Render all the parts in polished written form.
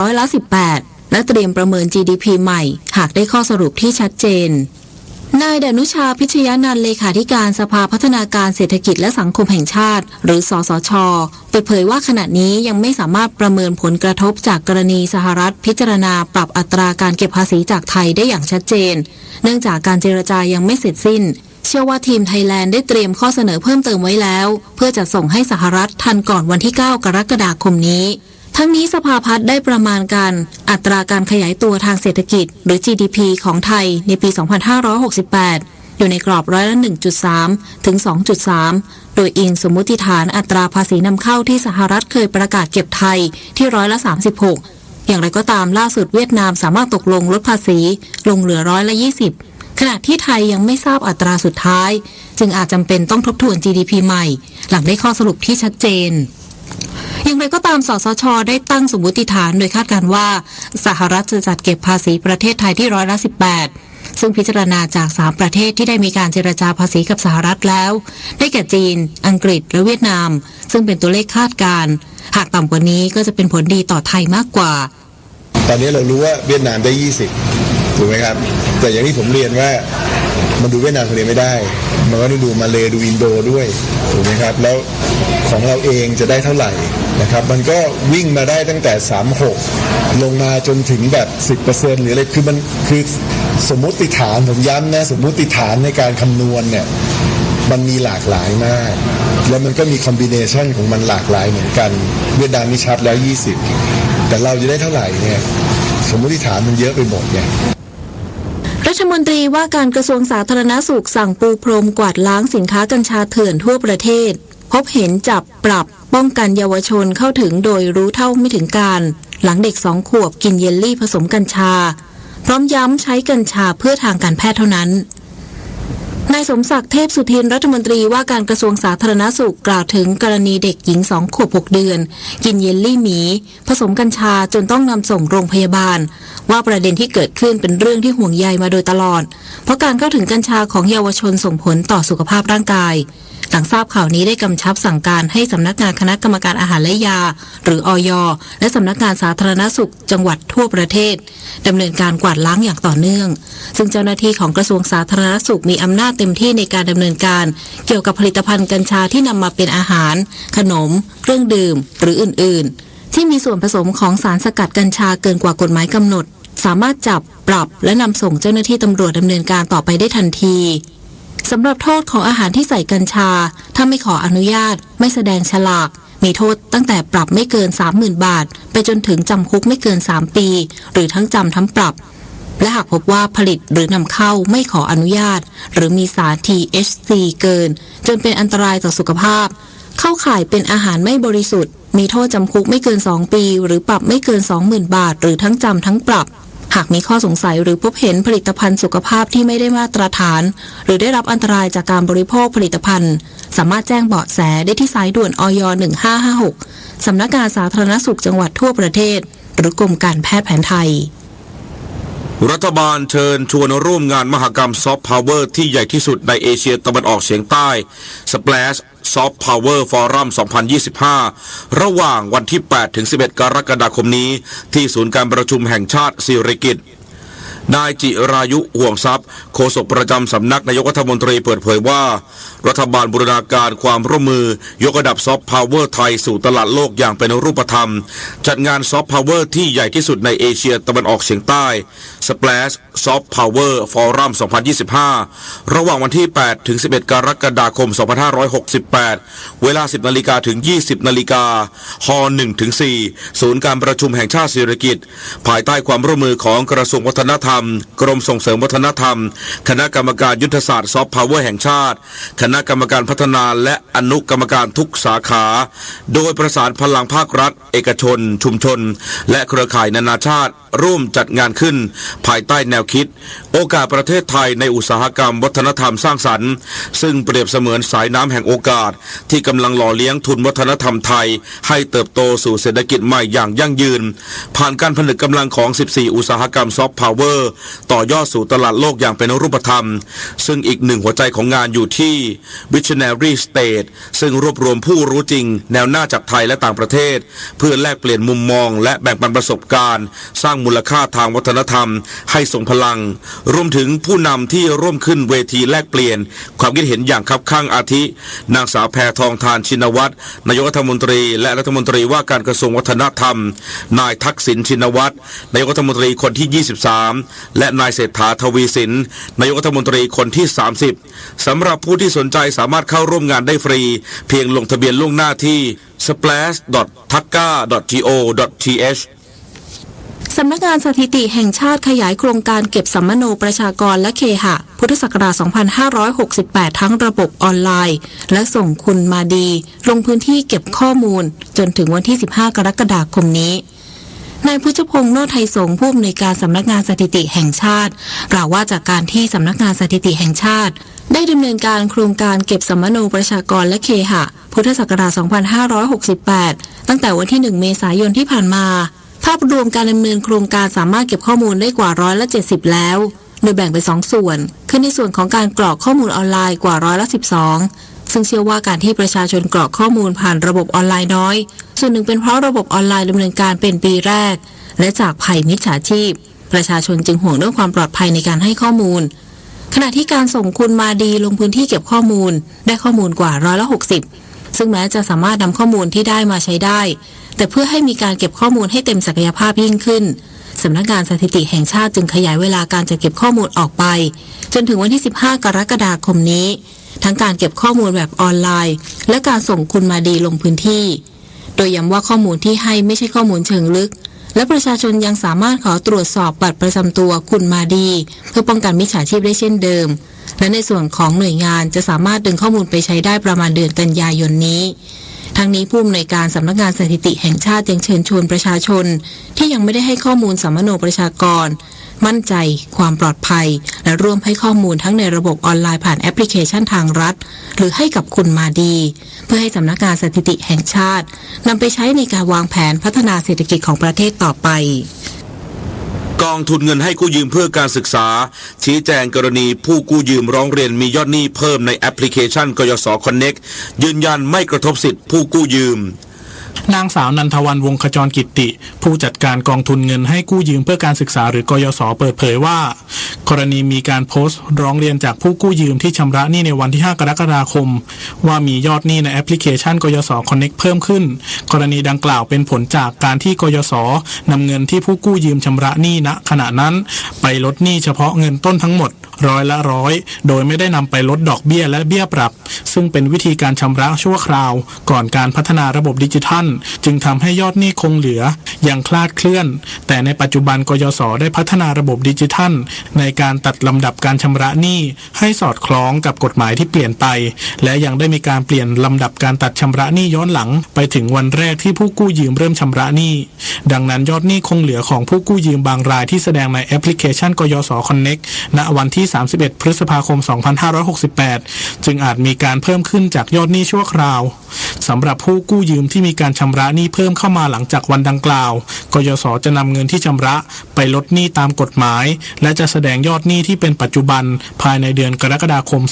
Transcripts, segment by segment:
18%และเตรียมประเมิน GDP ใหม่หากได้ข้อสรุปที่ชัดเจนนายดนุชาพิชยานันท์เลขาธิการสภาพัฒนาการเศรษฐกิจและสังคมแห่งชาติหรือสสช.เปิดเผยว่าขณะนี้ยังไม่สามารถประเมินผลกระทบจากกรณีสหรัฐพิจารณาปรับอัตราการเก็บภาษีจากไทยได้อย่างชัดเจนเนื่องจากการเจรจายังไม่เสร็จสิ้นเชื่อว่าทีมไทยแลนด์ได้เตรียมข้อเสนอเพิ่มเติมไว้แล้วเพื่อจะส่งให้สหรัฐทันก่อนวันที่ 9 กรกฎาคมนี้ทั้งนี้สภาพัฒน์ได้ประมาณการอัตราการขยายตัวทางเศรษฐกิจหรือ GDP ของไทยในปี 2568 อยู่ในกรอบ1.3 ถึง 2.3 โดยอิงสมมุติฐานอัตราภาษีนำเข้าที่สหรัฐเคยประกาศเก็บไทยที่36%อย่างไรก็ตามล่าสุดเวียดนามสามารถตกลงลดภาษีลงเหลือ20%ขณะที่ไทยยังไม่ทราบอัตราสุดท้ายจึงอาจจำเป็นต้องทบทวน GDP ใหม่หลังได้ข้อสรุปที่ชัดเจนอย่างไรก็ตามสสช.ได้ตั้งสมมติฐานโดยคาดการณ์ว่าสหรัฐจะจัดเก็บภาษีประเทศไทยที่18%ซึ่งพิจารณาจาก3ประเทศที่ได้มีการเจรจาภาษีกับสหรัฐแล้วได้แก่จีนอังกฤษและเวียดนามซึ่งเป็นตัวเลขคาดการณ์หากต่ำกว่านี้ก็จะเป็นผลดีต่อไทยมากกว่าตอนนี้เรารู้ว่าเวียดนามได้20ถูกไหมครับแต่อย่างที่ผมเรียนว่ามันดูเวียดนามคนเดียวไม่ได้มันก็ต้องดูมาเลดูอินโดด้วยถูกไหมครับแล้วของเราเองจะได้เท่าไหร่นะครับมันก็วิ่งมาได้ตั้งแต่36ลงมาจนถึงแบบ 10% หรืออะไรคือมันคือสมมุติฐานผมย้ำนะสมมุติฐานในการคำนวณเนี่ยมันมีหลากหลายมากแล้วมันก็มีคอมบิเนชันของมันหลากหลายเหมือนกันเวียดนามนี่ชัดแล้ว20แต่เราจะได้เท่าไหร่เนี่ยสมมุติฐานมันเยอะไปหมดเนี่ยรัฐมนตรีว่าการกระทรวงสาธารณสุขสั่งปูพรมกวาดล้างสินค้ากัญชาเถื่อนทั่วประเทศพบเห็นจับปรับป้องกันเยาวชนเข้าถึงโดยรู้เท่าไม่ถึงการหลังเด็ก2 ขวบกินเยลลี่ผสมกัญชาพร้อมย้ำใช้กัญชาเพื่อทางการแพทย์เท่านั้นนายสมศักดิ์เทพสุทินรัฐมนตรีว่าการกระทรวงสาธารณสุขกล่าวถึงกรณีเด็กหญิง2 ขวบ 6 เดือนกินเยลลี่หมีผสมกัญชาจนต้องนำส่งโรงพยาบาลว่าประเด็นที่เกิดขึ้นเป็นเรื่องที่ห่วงใยมาโดยตลอดเพราะการเข้าถึงกัญชาของเยาวชนส่งผลต่อสุขภาพร่างกายหลังทราบข่าวนี้ได้กำชับสั่งการให้สำนักงานคณะกรรมการอาหารและยาหรืออย.และสำนักงานสาธารณสุขจังหวัดทั่วประเทศดำเนินการกวาดล้างอย่างต่อเนื่องซึ่งเจ้าหน้าที่ของกระทรวงสาธารณสุขมีอำนาจเต็มที่ในการดำเนินการเกี่ยวกับผลิตภัณฑ์กัญชาที่นำมาเป็นอาหารขนมเครื่องดื่มหรืออื่นๆที่มีส่วนผสมของสารสกัดกัญชาเกินกว่ากฎหมายกำหนดสามารถจับปรับและนำส่งเจ้าหน้าที่ตำรวจดำเนินการต่อไปได้ทันทีสำหรับโทษของอาหารที่ใส่กัญชาถ้าไม่ขออนุญาตไม่แสดงฉลากมีโทษตั้งแต่ปรับไม่เกิน 30,000 บาทไปจนถึงจำคุกไม่เกิน3 ปีหรือทั้งจำทั้งปรับและหากพบว่าผลิตหรือนำเข้าไม่ขออนุญาตหรือมีสาร THC เกินจนเป็นอันตรายต่อสุขภาพเข้าข่ายเป็นอาหารไม่บริสุทธิ์มีโทษจำคุกไม่เกิน2 ปีหรือปรับไม่เกิน 20,000 บาทหรือทั้งจำทั้งปรับหากมีข้อสงสัยหรือพบเห็นผลิตภัณฑ์สุขภาพที่ไม่ได้มาตรฐานหรือได้รับอันตรายจากการบริโภคผลิตภัณฑ์สามารถแจ้งเบาะแสได้ที่สายด่วนอย 1556 สำนักงานสาธารณสุขจังหวัดทั่วประเทศหรือกรมการแพทย์แผนไทยรัฐบาลเชิญชวนร่วมงานมหกรรมซอฟต์พาวเวอร์ที่ใหญ่ที่สุดในเอเชียตะวันออกเฉียงใต้ Splash Soft Power Forum 2025 ระหว่างวันที่ 8-11 กรกฎาคมนี้ที่ศูนย์การประชุมแห่งชาติสิริกิติ์นายจิรายุห่วงทรัพย์โฆษกประจำสำนักนายกรัฐมนตรีเปิดเผยว่ารัฐบาลบูรณาการความร่วมมือยกระดับซอฟต์พาวเวอร์ไทยสู่ตลาดโลกอย่างเป็นรูปธรรมจัดงานซอฟต์พาวเวอร์ที่ใหญ่ที่สุดในเอเชียตะวันออกเฉียงใต้ Splash Soft Power Forum 2025 ระหว่างวันที่ 8-11 กรกฎาคม 2568 เวลา 10 นาฬิกาถึง 20 นาฬิกาฮ1-4 ศูนย์การประชุมแห่งชาติสิริกิติ์ภายใต้ความร่วมมือของกระทรวงวัฒนธรรมกรมส่งเสริมวัฒนธรรมคณะกรรมการยุทธศาสตร์ซอฟต์พาวเวอร์แห่งชาติคณะกรรมการพัฒนาและอนุกรรมการทุกสาขาโดยประสานพลังภาครัฐเอกชนชุมชนและเครือข่ายนานาชาติร่วมจัดงานขึ้นภายใต้แนวคิดโอกาสประเทศไทยในอุตสาหกรรมวัฒนธรรมสร้างสรรค์ซึ่งเปรียบเสมือนสายน้ำแห่งโอกาสที่กำลังหล่อเลี้ยงทุนวัฒนธรรมไทยให้เติบโตสู่เศรษฐกิจใหม่อย่างยั่งยืนผ่านการผนึกกำลังของ14อุตสาหกรรมซอฟต์พาวเวอร์ Power ต่อยอดสู่ตลาดโลกอย่างเป็นรูปธรรมซึ่งอีกหนึ่งหัวใจของงานอยู่ที่ Visionary State ซึ่งรวบรวมผู้รู้จริงแนวหน้าจากไทยและต่างประเทศเพื่อแลกเปลี่ยนมุมมองและแบ่งปันประสบการณ์สร้างมูลค่าทางวัฒนธรรมให้ทรงพลังรวมถึงผู้นำที่ร่วมขึ้นเวทีแลกเปลี่ยนความคิดเห็นอย่างคับคั่งอาทินางสาวแพทองธารชินวัตรนายกรัฐมนตรีและรัฐมนตรีว่าการกระทรวงวัฒนธรรมนายทักษิณชินวัตรนายกรัฐมนตรีคนที่ 23และนายเศรษฐาทวีสินนายกรัฐมนตรีคนที่ 30สำหรับผู้ที่สนใจสามารถเข้าร่วมงานได้ฟรีเพียงลงทะเบียนล่วงหน้าที่ splash.thakka.go.thสำนักงานสถิติแห่งชาติขยายโครงการเก็บสัมมโนประชากรและเคหะพุทธศักราช 2568 ทั้งระบบออนไลน์และส่งคุณมาดีลงพื้นที่เก็บข้อมูลจนถึงวันที่ 15 กรกฎาคมนี้นายพุทธพงษ์โนไทยสงฆ์ผู้อำนวยการสำนักงานสถิติแห่งชาติกล่าวว่าจากการที่สำนักงานสถิติแห่งชาติได้ดำเนินการโครงการเก็บสัมมโนประชากรและเคหะพุทธศักราช 2568 ตั้งแต่วันที่ 1 เมษายนที่ผ่านมาภาพรวมการดำเนินโครงการสามารถเก็บข้อมูลได้กว่า70%แล้วโดยแบ่งเป็น2ส่วนคือในส่วนของการกรอกข้อมูลออนไลน์กว่า12%ซึ่งเชื่อว่าการที่ประชาชนกรอกข้อมูลผ่านระบบออนไลน์น้อยส่วนหนึ่งเป็นเพราะระบบออนไลน์ดำเนินการเป็นปีแรกและจากภัยมิจฉาชีพประชาชนจึงห่วงเรื่องความปลอดภัยในการให้ข้อมูลขณะที่การส่งคุณมาดีลงพื้นที่เก็บข้อมูลได้ข้อมูลกว่า60%ซึ่งแม้จะสามารถนำข้อมูลที่ได้มาใช้ได้แต่เพื่อให้มีการเก็บข้อมูลให้เต็มศักยภาพยิ่งขึ้นสำนักงานสถิติแห่งชาติจึงขยายเวลาการจัดเก็บข้อมูลออกไปจนถึงวันที่ 15 กรกฎาคมนี้ทั้งการเก็บข้อมูลแบบออนไลน์และการส่งคุณมาดีลงพื้นที่โดยย้ำว่าข้อมูลที่ให้ไม่ใช่ข้อมูลเชิงลึกและประชาชนยังสามารถขอตรวจสอบบัตรประจำตัวคุณมาดีเพื่อป้องกันมิจฉาชีพได้เช่นเดิมและในส่วนของหน่วยงานจะสามารถดึงข้อมูลไปใช้ได้ประมาณเดือนกันยายนนี้ทั้งนี้ผู้อำนวยการสำนักงานสถิติแห่งชาติยังเชิญชวนประชาชนที่ยังไม่ได้ให้ข้อมูลสัมมโนประชากรมั่นใจความปลอดภัยและร่วมให้ข้อมูลทั้งในระบบออนไลน์ผ่านแอปพลิเคชันทางรัฐหรือให้กับคุณมาดีเพื่อให้สำนักงานสถิติแห่งชาตินำไปใช้ในการวางแผนพัฒนาเศรษฐกิจของประเทศต่อไปกองทุนเงินให้กู้ยืมเพื่อการศึกษาชี้แจงกรณีผู้กู้ยืมร้องเรียนมียอดหนี้เพิ่มในแอปพลิเคชันกยศคอนเน็กยืนยันไม่กระทบสิทธิผู้กู้ยืมนางสาวนันทวรรณวงศ์ขจรกิตติผู้จัดการกองทุนเงินให้กู้ยืมเพื่อการศึกษาหรือกยศเปิดเผยว่ากรณีมีการโพสต์ร้องเรียนจากผู้กู้ยืมที่ชำระหนี้ในวันที่ 5 กรกฎาคมว่ามียอดหนี้ในแอปพลิเคชันกยศคอนเน็กเพิ่มขึ้นกรณีดังกล่าวเป็นผลจากการที่กยศนำเงินที่ผู้กู้ยืมชำระหนี้ณขณะนั้นไปลดหนี้เฉพาะเงินต้นทั้งหมด100%โดยไม่ได้นำไปลดดอกเบี้ยและเบี้ยปรับซึ่งเป็นวิธีการชำระชั่วคราวก่อนการพัฒนาระบบดิจิทัลจึงทำให้ยอดหนี้คงเหลือยังคลาดเคลื่อนแต่ในปัจจุบันกยศได้พัฒนาระบบดิจิทัลในการตัดลำดับการชำระหนี้ให้สอดคล้องกับกฎหมายที่เปลี่ยนไปและยังได้มีการเปลี่ยนลำดับการตัดชำระหนี้ย้อนหลังไปถึงวันแรกที่ผู้กู้ยืมเริ่มชำระหนี้ดังนั้นยอดหนี้คงเหลือของผู้กู้ยืมบางรายที่แสดงในแอปพลิเคชันกยศคอนเน็กณวันที่31 พฤษภาคม 2568 จึงอาจมีการเพิ่มขึ้นจากยอดหนี้ชั่วคราวสำหรับผู้กู้ยืมที่มีการชำระหนี้เพิ่มเข้ามาหลังจากวันดังกล่าวกยศจะนำเงินที่ชำระไปลดหนี้ตามกฎหมายและจะแสดงยอดหนี้ที่เป็นปัจจุบันภายในเดือนกรกฎาคม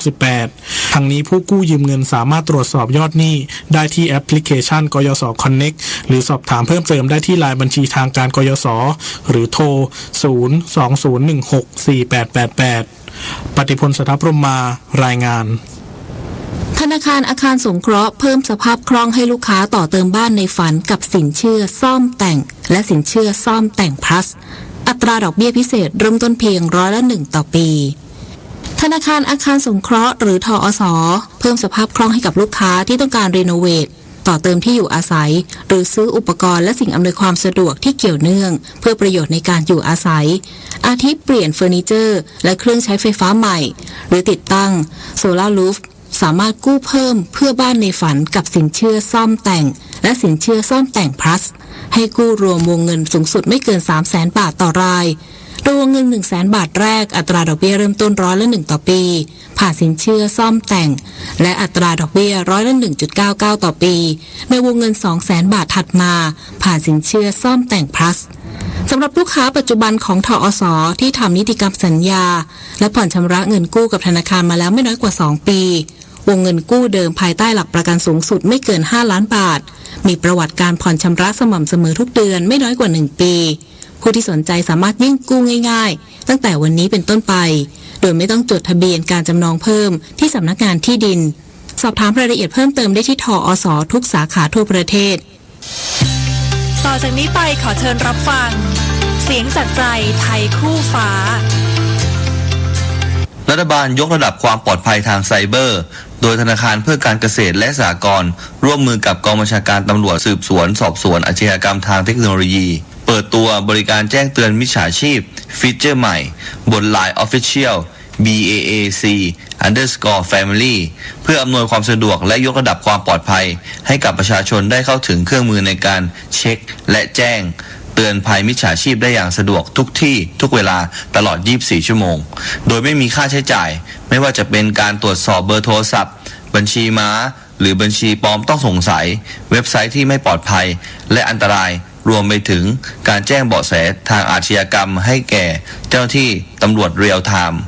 2568 ทั้งนี้ผู้กู้ยืมเงินสามารถตรวจสอบยอดหนี้ได้ที่แอปพลิเคชันกยศคอนเน็กหรือสอบถามเพิ่มเติมได้ที่ไลน์บัญชีทางการกยศหรือโทร 020164888 ปฏิพล สถาพรหมมารายงานธนาคารอาคารสงเคราะห์เพิ่มสภาพคล่องให้ลูกค้าต่อเติมบ้านในฝันกับสินเชื่อซ่อมแต่งและสินเชื่อซ่อมแต่ง plus อัตราดอกเบี้ยพิเศษเริ่มต้นเพียง1% ต่อปีธนาคารอาคารสงเคราะห์หรือทอส.เพิ่มสภาพคล่องให้กับลูกค้าที่ต้องการรีโนเวทต่อเติมที่อยู่อาศัยหรือซื้ออุปกรณ์และสิ่งอำนวยความสะดวกที่เกี่ยวเนื่องเพื่อประโยชน์ในการอยู่อาศัยอาทิเปลี่ยนเฟอร์นิเจอร์และเครื่องใช้ไฟฟ้าใหม่หรือติดตั้งโซลาร์รูฟสามารถกู้เพิ่มเพื่อบ้านในฝันกับสินเชื่อซ่อมแต่งและสินเชื่อซ่อมแต่ง plus ให้กู้รวมวงเงินสูงสุดไม่เกิน 300,000 บาทต่อรายโดยวงเงิน 100,000 บาทแรกอัตราดอกเบี้ยเริ่มต้น1%ต่อปีผ่านสินเชื่อซ่อมแต่งและอัตราดอกเบี้ย1.99% ต่อปีในวงเงิน 200,000 บาทถัดมาผ่านสินเชื่อซ่อมแต่ง plus สำหรับลูกค้าปัจจุบันของทอส.ที่ทำนิติกรรมสัญญาและผ่อนชำระเงินกู้กับธนาคารมาแล้วไม่น้อยกว่า2 ปีวงเงินกู้เดิมภายใต้หลักประกันสูงสุดไม่เกิน5 ล้านบาทมีประวัติการผ่อนชำระสม่ำเสมอทุกเดือนไม่น้อยกว่า1 ปีผู้ที่สนใจสามารถยื่นกู้ง่ายๆตั้งแต่วันนี้เป็นต้นไปโดยไม่ต้องจดทะเบียนการจำนองเพิ่มที่สำนักงานที่ดินสอบถามรายละเอียดเพิ่มเติมได้ที่ทอส.ทุกสาขาทั่วประเทศต่อจากนี้ไปขอเชิญรับฟังเสียงจากใจไทยคู่ฟ้ารัฐบาลยกระดับความปลอดภัยทางไซเบอร์โดยธนาคารเพื่อการเกษตรและสหกรณ์ร่วมมือกับกองบัญชาการตำรวจสืบสวนสอบสวนอาชญากรรมทางเทคโนโลยีเปิดตัวบริการแจ้งเตือนมิจฉาชีพฟีเจอร์ใหม่บน Line Official BAAC_Family เพื่ออำนวยความสะดวกและยกระดับความปลอดภัยให้กับประชาชนได้เข้าถึงเครื่องมือในการเช็คและแจ้งเตือนภัยมิจฉาชีพได้อย่างสะดวกทุกที่ทุกเวลาตลอด 24 ชั่วโมงโดยไม่มีค่าใช้จ่ายไม่ว่าจะเป็นการตรวจสอบเบอร์โทรศัพท์บัญชีม้าหรือบัญชีปลอมต้องสงสัยเว็บไซต์ที่ไม่ปลอดภัยและอันตรายรวมไปถึงการแจ้งเบาะแสทางอาชญากรรมให้แก่เจ้าหน้าที่ตำรวจเรียลไทม์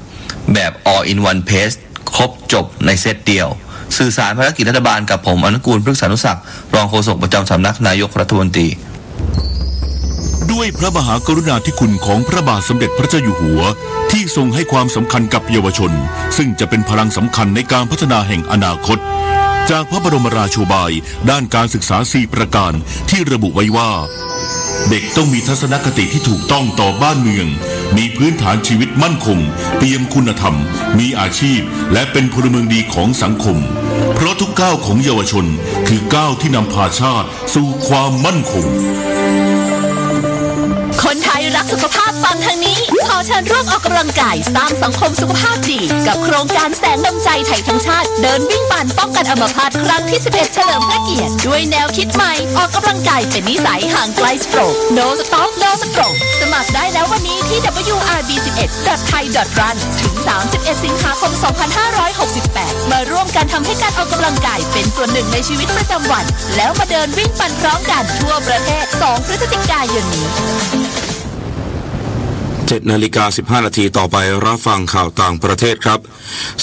แบบ all in one place ครบจบในเซตเดียวสื่อสารภารกิจรัฐบาลกับผมอนุกูลพฤกษานุศักดิ์รองโฆษกประจำสำนักนายกรัฐมนตรีด้วยพระมหากรุณาธิคุณของพระบาทสมเด็จพระเจ้าอยู่หัวที่ทรงให้ความสำคัญกับเยาวชนซึ่งจะเป็นพลังสำคัญในการพัฒนาแห่งอนาคตจากพระบรมราโชบายด้านการศึกษา4 ประการที่ระบุไว้ว่าเด็กต้องมีทัศนคติที่ถูกต้องต่อบ้านเมืองมีพื้นฐานชีวิตมั่นคงเปี่ยมคุณธรรมมีอาชีพและเป็นพลเมืองดีของสังคมเพราะทุกก้าวของเยาวชนคือก้าวที่นำพาชาติสู่ความมั่นคงคนไทยรักสุขภาพฟังทางนี้ขอเชิญร่วมออกกำลังกายสร้างสังคมสุขภาพดีกับโครงการแสงนำใจไทยทั้งชาติเดินวิ่งปั่นป้องกันอัมพาตครั้งที่ 11 เฉลิมพระเกียรติด้วยแนวคิดใหม่ออกกำลังกายเป็นนิสัยห่างไกลสโตรก No Stop No Stroke สมัครได้แล้ววันนี้ที่ wrb11.thai.run ถึง 31 สิงหาคม 2568 มาร่วมกันทำให้การออกกำลังกายเป็นส่วนหนึ่งในชีวิตประจำวันแล้วมาเดินวิ่งปั่นพร้อมกันทั่วประเทศ 2 พฤศจิกายนนี้7:15 น.ต่อไปรับฟังข่าวต่างประเทศครับ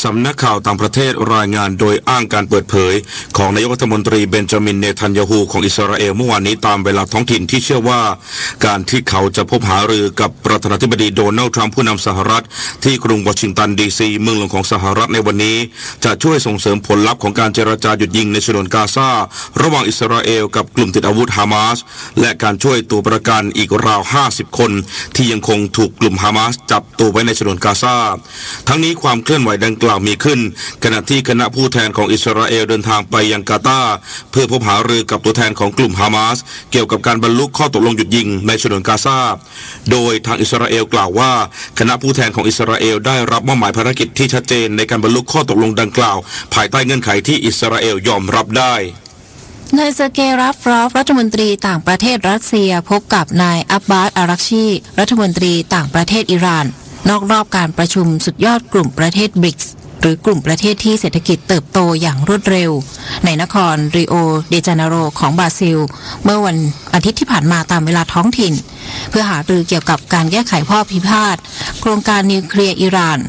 สำนักข่าวต่างประเทศรายงานโดยอ้างการเปิดเผยของนายกรัฐมนตรีเบนจามินเนทันยาฮูของอิสราเอลเมื่อวานนี้ตามเวลาท้องถิ่นที่เชื่อว่าการที่เขาจะพบหารือกับประธานาธิบดีโดนัลด์ทรัมป์ผู้นำสหรัฐที่กรุงวอชิงตันดีซีเมืองหลวงของสหรัฐในวันนี้จะช่วยส่งเสริมผลลัพธ์ของการเจรจาหยุดยิงในฉนวนกาซาระหว่างอิสราเอลกับกลุ่มติดอาวุธฮามาสและการช่วยตัวประกันอีกราว50 คนที่ยังคงถูกกลุ่มฮามาสจับตัวไว้ในฉนวนกาซาทั้งนี้ความเคลื่อนไหวดังกล่าวมีขึ้นขณะที่คณะผู้แทนของอิสราเอลเดินทางไปยังกาตาร์เพื่อพบหารือกับตัวแทนของกลุ่มฮามาสเกี่ยวกับการบรรลุข้อตกลงหยุดยิงในฉนวนกาซาโดยทางอิสราเอลกล่าวว่าคณะผู้แทนของอิสราเอลได้รับมอบหมายภารกิจที่ชัดเจนในการบรรลุข้อตกลงดังกล่าวภายใต้เงื่อนไขที่อิสราเอลยอมรับได้นายเซอร์เกย์ ลาฟรอฟรัฐมนตรีต่างประเทศรัสเซียพบกับนายอับบาส อารักชีรัฐมนตรีต่างประเทศอิหร่านนอกรอบการประชุมสุดยอดกลุ่มประเทศบริกส์หรือกลุ่มประเทศที่เศรษฐกิจเติบโตอย่างรวดเร็วในนครริโอเดจาเนโรของบราซิลเมื่อวันอาทิตย์ที่ผ่านมาตามเวลาท้องถิ่นเพื่อหารือเกี่ยวกับการแก้ไขข้อพิพาทโครงการนิวเคลียร์อิหร่าน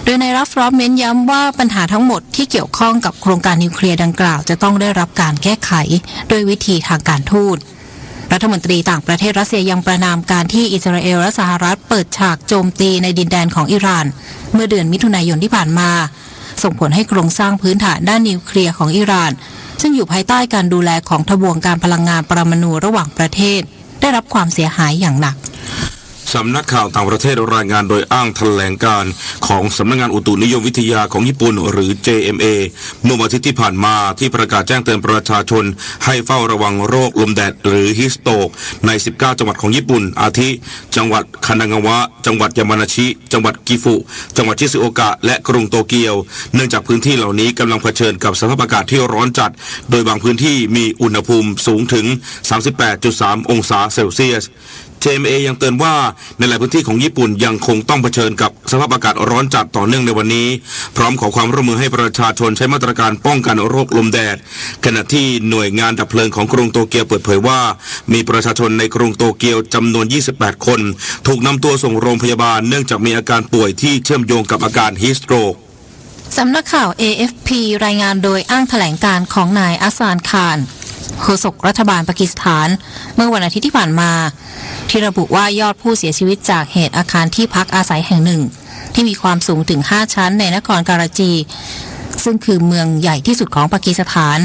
โดยนายลาฟรอฟเน้นย้ำว่าปัญหาทั้งหมดที่เกี่ยวข้องกับโครงการนิวเคลียร์ดังกล่าวจะต้องได้รับการแก้ไขโดยวิธีทางการทูตรัฐมนตรีต่างประเทศรัสเซียยังประณามการที่อิสราเอลและสหรัฐเปิดฉากโจมตีในดินแดนของอิหร่านเมื่อเดือนมิถุนายนที่ผ่านมาส่งผลให้โครงสร้างพื้นฐานด้านนิวเคลียร์ของอิหร่านซึ่งอยู่ภายใต้การดูแลของทบวงการพลังงานปรมาณูระหว่างประเทศได้รับความเสียหายอย่างหนักสำนักข่าวต่างประเทศรายงานโดยอ้างแถลงการของสำนักงานอุตุนิยมวิทยาของญี่ปุ่นหรือ JMA เมื่อวันอาทิตย์ที่ผ่านมาที่ประกาศแจ้งเตือนประชาชนให้เฝ้าระวังโรคลมแดดหรือฮิสโตกใน19จังหวัดของญี่ปุ่นอาทิจังหวัดคานางาวะจังหวัดยามานาชิจังหวัดกิฟุจังหวัดชิซุโอกะและกรุงโตเกียวเนื่องจากพื้นที่เหล่านี้กำลังเผชิญกับสภาพอากาศที่ร้อนจัดโดยบางพื้นที่มีอุณหภูมิสูงถึง 38.3 องศาเซลเซียส JMA ยังเตือนว่าในหลายพื้นที่ของญี่ปุ่นยังคงต้องเผชิญกับสภาพอากาศร้อนจัดต่อเนื่องในวันนี้พร้อมขอความร่วมมือให้ประชาชนใช้มาตรการป้องกันโรคลมแดดขณะที่หน่วยงานดับเพลิงของกรุงโตเกียวเปิดเผยว่ามีประชาชนในกรุงโตเกียวจำนวน28คนถูกนำตัวส่งโรงพยาบาลเนื่องจากมีอาการป่วยที่เชื่อมโยงกับอาการฮีสโตรกสำนักข่าว AFP รายงานโดยอ้างแถลงการของนายอัสซานคานโฆษกรัฐบาลปากีสถานเมื่อวันอาทิตย์ที่ผ่านมาที่ระบุว่ายอดผู้เสียชีวิตจากเหตุอาคารที่พักอาศัยแห่งหนึ่งที่มีความสูงถึง5ชั้นในนครการาจีซึ่งคือเมืองใหญ่ที่สุดของปากีสถาน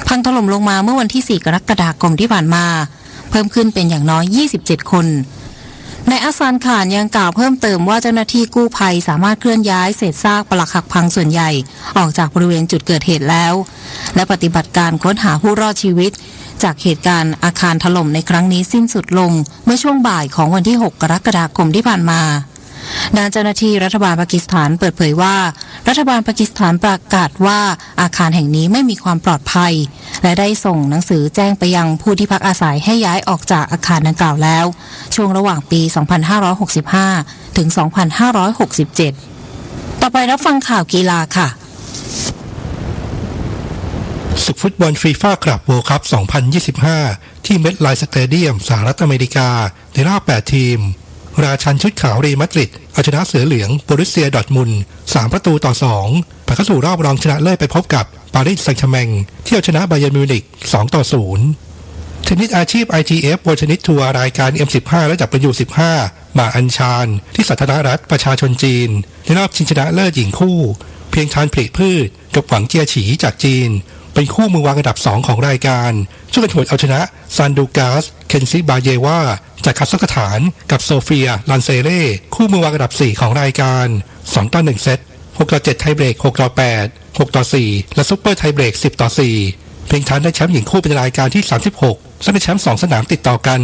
พังถล่มลงมาเมื่อวันที่4กรกฎาคมที่ผ่านมาเพิ่มขึ้นเป็นอย่างน้อย27คนนายอัสซานคานยังกล่าวเพิ่มเติมว่าเจ้าหน้าที่กู้ภัยสามารถเคลื่อนย้ายเศษซากปรักหักพังส่วนใหญ่ออกจากบริเวณจุดเกิดเหตุแล้วและปฏิบัติการค้นหาผู้รอดชีวิตจากเหตุการณ์อาคารถล่มในครั้งนี้สิ้นสุดลงเมื่อช่วงบ่ายของวันที่6กรกฎาคมที่ผ่านมาด้านเจ้าหน้าที่รัฐบาลปากีสถานเปิดเผยว่ารัฐบาลปากีสถานประกาศว่าอาคารแห่งนี้ไม่มีความปลอดภัยและได้ส่งหนังสือแจ้งไปยังผู้ที่พักอาศัยให้ย้ายออกจากอาคารดังกล่าวแล้วช่วงระหว่างปี 2565 ถึง 2567 ต่อไปรับฟังข่าวกีฬาค่ะศึกฟุตบอลฟีฟ่าคลับเวิลด์คัพ 2025 ที่เมดไลน์สเตเดียมสหรัฐอเมริกาในรอบ 8 ทีมราชันชุดขาวเรอัลมาดริดเอาชนะเสือเหลืองโบรุสเซียดอร์ทมุนด์3-2ผ่านเข้าสู่รอบรองชนะเลิศไปพบกับปารีสแซงต์แชร์แมงที่เอาชนะไบเยิร์นมิวนิก2-0เทนนิสอาชีพ ITF World Tennis Tour รายการ M15 และ W15 มาอัญชานที่สาธารณรัฐประชาชนจีนในรอบชิงชนะเลิศหญิงคู่เพียงชานผลิพืชกับหวังเจียฉีจากจีนเป็นคู่มือวางอันดับ2ของรายการช่วยกันหวดเอาชนะซานดูกาสเคนซิบาเยวาจากคาซัคสถานกับโซเฟียลันเซเล่คู่มือวางอันดับ4ของรายการ2-1เซต6-7ไทยเบรก6-8 6-4และซุปเปอร์ไทยเบรก10-4เพียงทันได้แชมป์หญิงคู่เป็นรายการที่36และเป็นแชมป์2สนามติดต่อกัน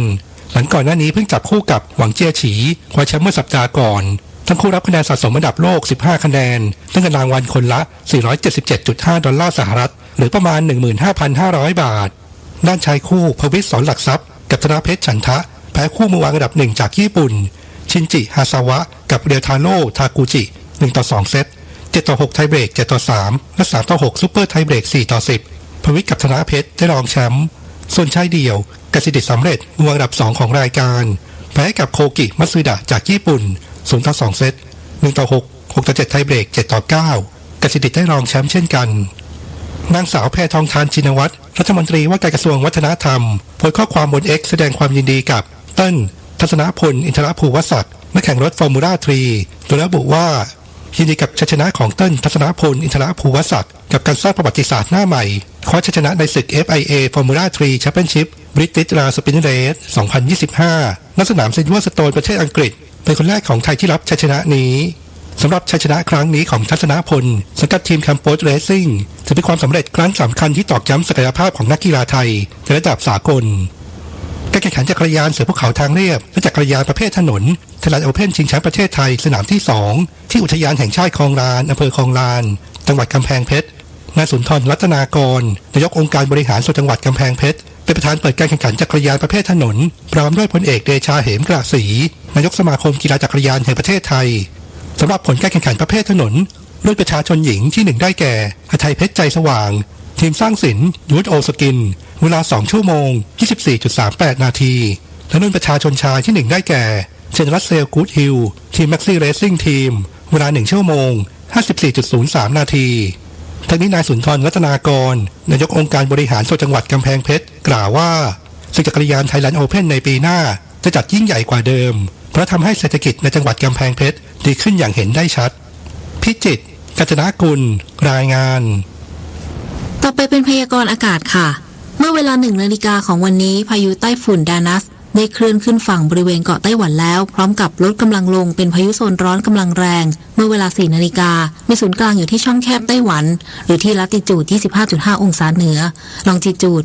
หลังก่อนหน้านี้เพิ่งจับคู่กับหวังเจียฉีคว้าแชมป์เมื่อสัปดาห์ก่อนทั้งคู่รับคะแนนสะสมอันดับโลก15คะแนนตั้งเงินรางวัลคนละ $477.5 หรือประมาณ 15,500 บาทด้านชายคู่พวิทย์สอนหลักทรัพย์กับธนเพชรฉันทะแพ้คู่มือวางอันดับ1จากญี่ปุ่นชินจิฮาซาวะกับเรียวทาโร่ทากุจิ1-2เซต7-6ไทยเบรก7-3และ3-6ซุปเปอร์ไทยเบรก4-10พวิทย์กับธนเพชรได้รองแชมป์ส่วนชายเดี่ยวกสิดิษฐ์สำเร็จมือวางอันดับ2ของรายการแพ้กับโคกิมัตสึดะจากญี่ปุ่น0-2เซต1-6 6-7ไทยเบรก7-9กสิดิษฐ์ได้รองแชมป์เช่นกันนางสาวแพทองธารชินวัตรรัฐมนตรีว่าการกระทรวงวัฒนธรรมโพสต์ข้อความบน X แสดงความยินดีกับเติ้ลทัศนพลอินทรภูวศักดิ์นักแข่งรถฟอร์มูล่า3โดยระบุว่ายินดีกับชัยชนะของเติ้ลทัศนพลอินทรภูวศักดิ์กับการสร้างประวัติศาสตร์หน้าใหม่คว้าชัยชนะในศึก FIA Formula 3 Championship British Spin Race 2025ณสนามซิลเวอร์สโตนประเทศอังกฤษเป็นคนแรกของไทยที่รับชัยชนะนี้สำหรับชัยชนะครั้งนี้ของทัศนพลสังกัดทีมแคมโปสเรซซิ่งจะเป็นความสำเร็จครั้งสำคัญที่ตอกย้ำศักยภาพของนักกีฬาไทยในระดับสากลการแข่งขันจักรยานเสือภูเขาทางเรียบและจักรยานประเภทถนนไทยแลนด์โอเพ่นชิงแชมป์ประเทศไทยสนามที่2ที่อุทยานแห่งชาติคลองลานอำเภอคลองลานจังหวัดกำแพงเพชรนายสุนทรรัตนากรนายกองค์การบริหารส่วนจังหวัดกำแพงเพชรเป็นประธานเปิดการแข่งขันจักรยานประเภทถนนพร้อมด้วยพลเอกเดชาเหมกระศรีนายกสมาคมกีฬาจักรยานแห่งประเทศไทยสำหรับผลการแข่งขันประเภทถนนรุ่นประชาชนหญิงที่1ได้แก่หทัยเพชรใจสว่างทีมสร้างศิลป์ยูทโอสกินเวลา2ชั่วโมง 24.38 นาทีและรุ่นประชาชนชายที่1ได้แก่เชนรัสเซลกูดฮิลทีมแม็กซี่เรซซิ่งทีมเวลา1ชั่วโมง 54.03 นาทีทั้งนี้นายสุนทรรัตนากรนายกองค์การบริหารส่วนจังหวัดกำแพงเพชรกล่าวว่าศึกจักรยานไทยแลนด์โอเพ่นในปีหน้าจะจัดยิ่งใหญ่กว่าเดิมเพราะทำให้เศรษฐกิจในจังหวัดกำแพงเพชรดีขึ้นอย่างเห็นได้ชัดพิจิตรกัญจนากุลรายงานต่อไปเป็นพยากรณ์อากาศค่ะเมื่อเวลา 1 นาฬิกาของวันนี้พายุไต้ฝุ่นดานัสได้เคลื่อนขึ้นฝั่งบริเวณเกาะไต้หวันแล้วพร้อมกับลดกำลังลงเป็นพายุโซนร้อนกำลังแรงเมื่อเวลา 4 นาฬิกามีศูนย์กลางอยู่ที่ช่องแคบไต้หวันหรือที่ลัติจูด 25.5 องศาเหนือลองจิจูด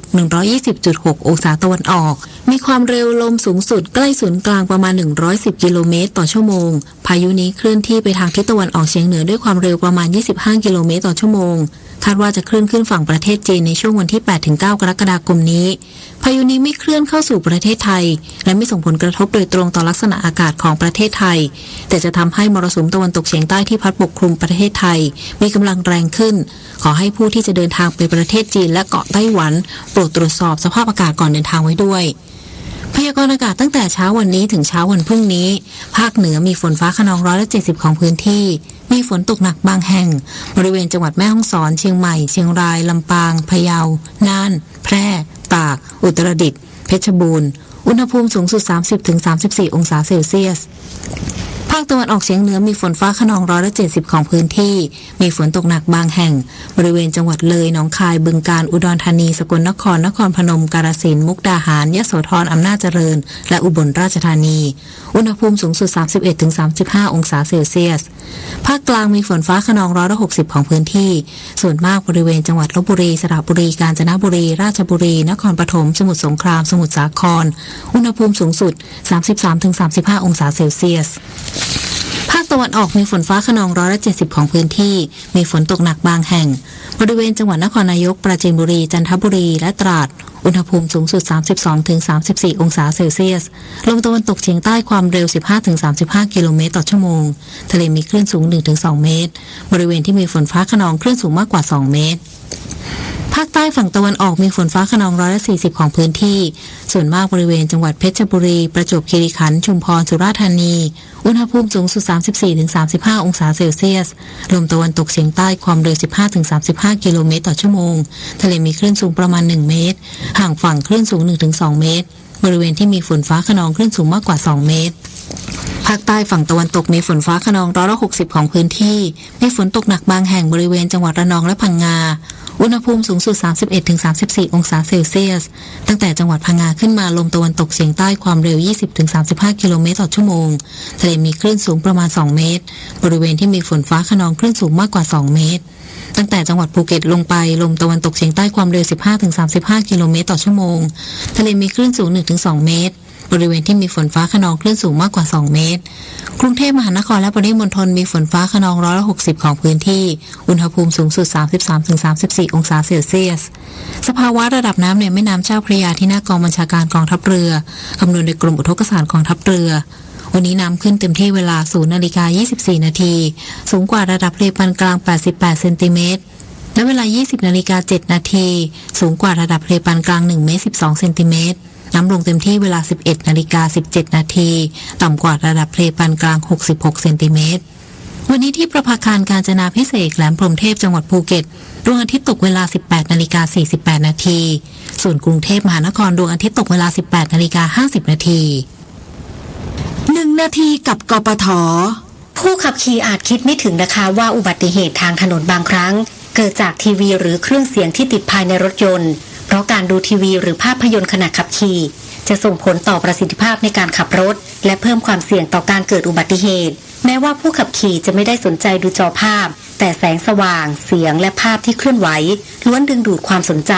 120.6 องศาตะวันออกมีความเร็วลมสูงสุดใกล้ศูนย์กลางประมาณ110กิโลเมตรต่อชั่วโมงพายุนี้เคลื่อนที่ไปทางทิศตะวันออกเฉียงเหนือด้วยความเร็วประมาณ25กิโลเมตรต่อชั่วโมง คาดว่าจะเคลื่อนขึ้นฝั่งประเทศจีนในช่วงวันที่ 8-9 กรกฎาคมนี้พายุนี้ไม่เคลื่อนเข้าสู่ประเทศไทยและไม่ส่งผลกระทบโดยตรงต่อลักษณะอากาศของประเทศไทยแต่จะทำให้มรสุมตะวันตกเฉียงใต้ที่พัดปกคลุมประเทศไทยมีกำลังแรงขึ้นขอให้ผู้ที่จะเดินทางไปประเทศจีนและเกาะไต้หวันโปรดตรวจสอบสภาพอากาศก่อนเดินทางไว้ด้วยพยากรณ์อากาศตั้งแต่เช้าวันนี้ถึงเช้าวันพรุ่งนี้ภาคเหนือมีฝนฟ้าคะนอง170ของพื้นที่มีฝนตกหนักบางแห่งบริเวณจังหวัดแม่ฮ่องสอนเชียงใหม่เชียงรายลำปางพะเยาน่านแพร่ตากอุตรดิตถ์เพชรบูรณ์อุณหภูมิสูงสุด 30-34 องศาเซลเซียสภาคตะวันออกเฉียงเหนือมีฝนฟ้าคะนอง170ของพื้นที่มีฝนตกหนักบางแห่งบริเวณจังหวัดเลยหนองคายบึงกาฬอุดรธานีสกลนครนครพนมกาฬสินธุ์มุกดาหารยโสธรอำนาจเจริญและอุบลราชธานีอุณหภูมิสูงสุด 31-35 องศาเซลเซียสภาคกลางมีฝนฟ้าคะนอง160ของพื้นที่ส่วนมากบริเวณจังหวัดลพบุรีสระบุรีกาญจนบุรีราชบุรีนครปฐมสมุทรสงครามสมุทรสาครอุณหภูมิสูงสุด 33-35 องศาเซลเซียสภาคตะวันออกมีฝนฟ้าคะนอง170ของพื้นที่มีฝนตกหนักบางแห่งบริเวณจังหวัดนครนายกปราจีนบุรีจันทบุรีและตราดอุณหภูมิสูงสุด 32-34 องศาเซลเซียสลมตะวันตกเฉียงใต้ความเร็ว 15-35 กิโลเมตรต่อชั่วโมงทะเลมีคลื่นสูง 1-2 เมตรบริเวณที่มีฝนฟ้าคะนองคลื่นสูงมากกว่า 2 เมตรภาคใต้ฝั่งตะวันออกมีฝนฟ้าคะนอง140ของพื้นที่ส่วนมากบริเวณจังหวัดเพชรบุรีประจวบคีรีขันธ์ชุมพรสุราษฎร์ธานีอุณหภูมิสูงสุด 34-35 องศาเซลเซียสลมตะวันตกเฉียงใต้ความเร็ว 15-35 กิโลเมตรต่อชั่วโมงทะเลมีคลื่นสูงประมาณ 1 เมตรห่างฝั่งคลื่นสูง 1-2 เมตรบริเวณที่มีฝนฟ้าคะนองคลื่นสูงมากกว่า 2 เมตรภาคใต้ฝั่งตะวันตกมีฝนฟ้าคะนอง160ของพื้นที่มีฝนตกหนักบางแห่งบริเวณจังหวัดระนองและพังงาอุณหภูมิสูงสุด 31-34 องศาเซลเซียสตั้งแต่จังหวัดพังงาขึ้นมาลมตะวันตกเฉียงใต้ความเร็ว 20-35 กิโลเมตรต่อชั่วโมงทะเลมีคลื่นสูงประมาณ 2 เมตรบริเวณที่มีฝนฟ้าคะนองคลื่นสูงมากกว่า 2 เมตรตั้งแต่จังหวัดภูเก็ตลงไปลมตะวันตกเฉียงใต้ความเร็ว 15-35 กิโลเมตรต่อชั่วโมงทะเลมีคลื่นสูง 1-2 เมตรบริเวณที่มีฝนฟ้าคะนองคลื่นสูงมากกว่า 2 เมตรกรุงเทพมหานครและปริมณฑลมีฝนฟ้าคะนอง160ของพื้นที่อุณหภูมิสูงสุด 33-34 องศาเซลเซียสสภาวะระดับน้ำในแม่น้ำเจ้าพระยาที่หน้ากองบัญชาการกองทัพเรือคำนวณโดยกรมอุทกศาสตร์กองทัพเรือวันนี้น้ำขึ้นเต็มที่เวลา 0:24 นาทีสูงกว่าระดับทะเลปานกลาง88 เซนติเมตรและเวลา 20:07 นาทีสูงกว่าระดับทะเลปานกลาง1 เมตร 12 เซนติเมตรน้ำลงเต็มที่เวลา 11:17 นาทีต่ำกว่าระดับทะเลปานกลาง66 เซนติเมตรวันนี้ที่ประภาคารกาญจนาภิเษกแหลมพรหมเทพจังหวัดภูเก็ตดวงอาทิตย์ตกเวลา 18:48 นาทีส่วนกรุงเทพมหานครดวงอาทิตย์ตกเวลา 18:50 นาที1 นาทีกับกปท.ผู้ขับขี่อาจคิดไม่ถึงนะคะว่าอุบัติเหตุทางถนนบางครั้งเกิดจากทีวีหรือเครื่องเสียงที่ติดภายในรถยนต์เพราะการดูทีวีหรือภาพยนตร์ขณะขับขี่จะส่งผลต่อประสิทธิภาพในการขับรถและเพิ่มความเสี่ยงต่อการเกิดอุบัติเหตุแม้ว่าผู้ขับขี่จะไม่ได้สนใจดูจอภาพแต่แสงสว่างเสียงและภาพที่เคลื่อนไหวล้วนดึงดูดความสนใจ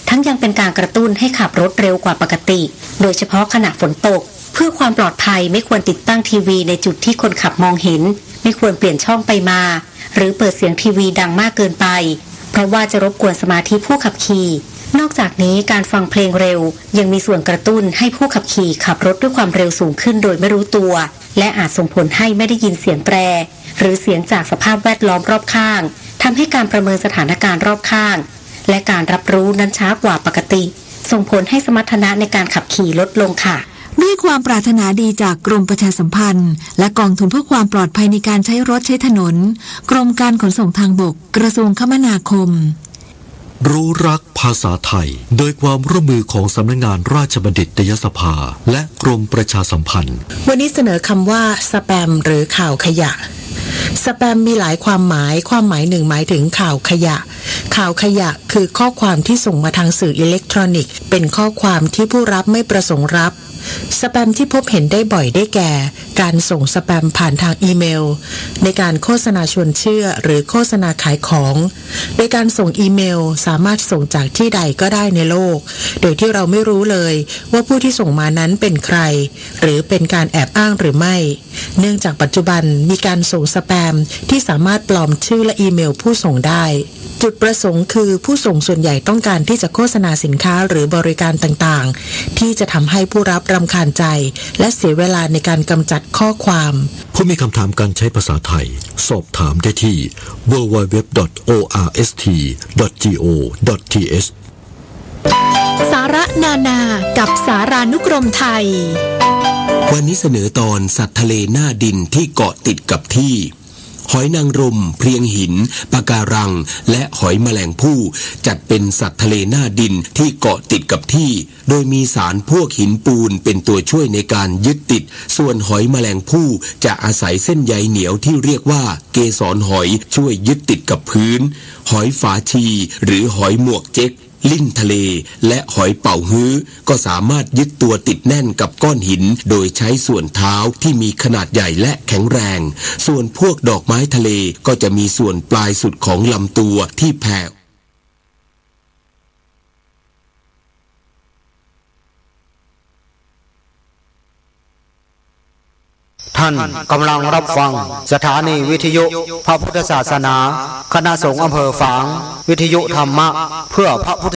ทั้งยังเป็นการกระตุ้นให้ขับรถเร็วกว่าปกติโดยเฉพาะขณะฝนตกเพื่อความปลอดภัยไม่ควรติดตั้งทีวีในจุดที่คนขับมองเห็นไม่ควรเปลี่ยนช่องไปมาหรือเปิดเสียงทีวีดังมากเกินไปเพราะว่าจะรบกวนสมาธิผู้ขับขี่นอกจากนี้การฟังเพลงเร็วยังมีส่วนกระตุ้นให้ผู้ขับขี่ขับรถด้วยความเร็วสูงขึ้นโดยไม่รู้ตัวและอาจส่งผลให้ไม่ได้ยินเสียงแตรหรือเสียงจากสภาพแวดล้อมรอบข้างทำให้การประเมินสถานการณ์รอบข้างและการรับรู้นั้นช้ากว่าปกติส่งผลให้สมรรถนะในการขับขี่ลดลงค่ะด้วยความปรารถนาดีจากกรมประชาสัมพันธ์และกองทุนเพื่อความปลอดภัยในการใช้รถใช้ถนนกรมการขนส่งทางบกกระทรวงคมนาคมรู้รักภาษาไทยโดยความร่วมมือของสำนักงานราชบัณฑิตยสภาและกรมประชาสัมพันธ์วันนี้เสนอคำว่าสแปมหรือข่าวขยะสแปมมีหลายความหมายหนึ่งหมายถึงข่าวขยะข่าวขยะคือข้อความที่ส่งมาทางสื่ออิเล็กทรอนิกส์เป็นข้อความที่ผู้รับไม่ประสงค์รับสแปมที่พบเห็นได้บ่อยได้แก่การส่งสแปมผ่านทางอีเมลในการโฆษณาชวนเชื่อหรือโฆษณาขายของโดยการส่งอีเมลสามารถส่งจากที่ใดก็ได้ในโลกโดยที่เราไม่รู้เลยว่าผู้ที่ส่งมานั้นเป็นใครหรือเป็นการแอบอ้างหรือไม่เนื่องจากปัจจุบันมีการส่งสแปมที่สามารถปลอมชื่อและอีเมลผู้ส่งได้ จุดประสงค์คือผู้ส่งส่วนใหญ่ต้องการที่จะโฆษณาสินค้าหรือบริการต่างๆที่จะทำให้ผู้รับรำคาญใจและเสียเวลาในการกำจัดข้อความ ผู้มีคำถามการใช้ภาษาไทยสอบถามได้ที่ www.orst.go.th สาระนานากับสารานุกรมไทย วันนี้เสนอตอนสัตว์ทะเลหน้าดินที่เกาะติดกับที่หอยนางรมเพลียงหินปะการังและหอยแมลงภู่จัดเป็นสัตว์ทะเลหน้าดินที่เกาะติดกับที่โดยมีสารพวกหินปูนเป็นตัวช่วยในการยึดติดส่วนหอยแมลงภู่จะอาศัยเส้นใยเหนียวที่เรียกว่าเกสรหอยช่วยยึดติดกับพื้นหอยฝาชีหรือหอยหมวกเจ๊กลิ้นทะเลและหอยเป่าฮื้อก็สามารถยึดตัวติดแน่นกับก้อนหินโดยใช้ส่วนเท้าที่มีขนาดใหญ่และแข็งแรงส่วนพวกดอกไม้ทะเลก็จะมีส่วนปลายสุดของลำตัวที่แผ่ท่านกำลังรับฟังสถานีวิทยุพระพุทธศาสนาคณะสงฆ์อำเภอฝางวิทยุธรรมะเพื่อพระพุทธ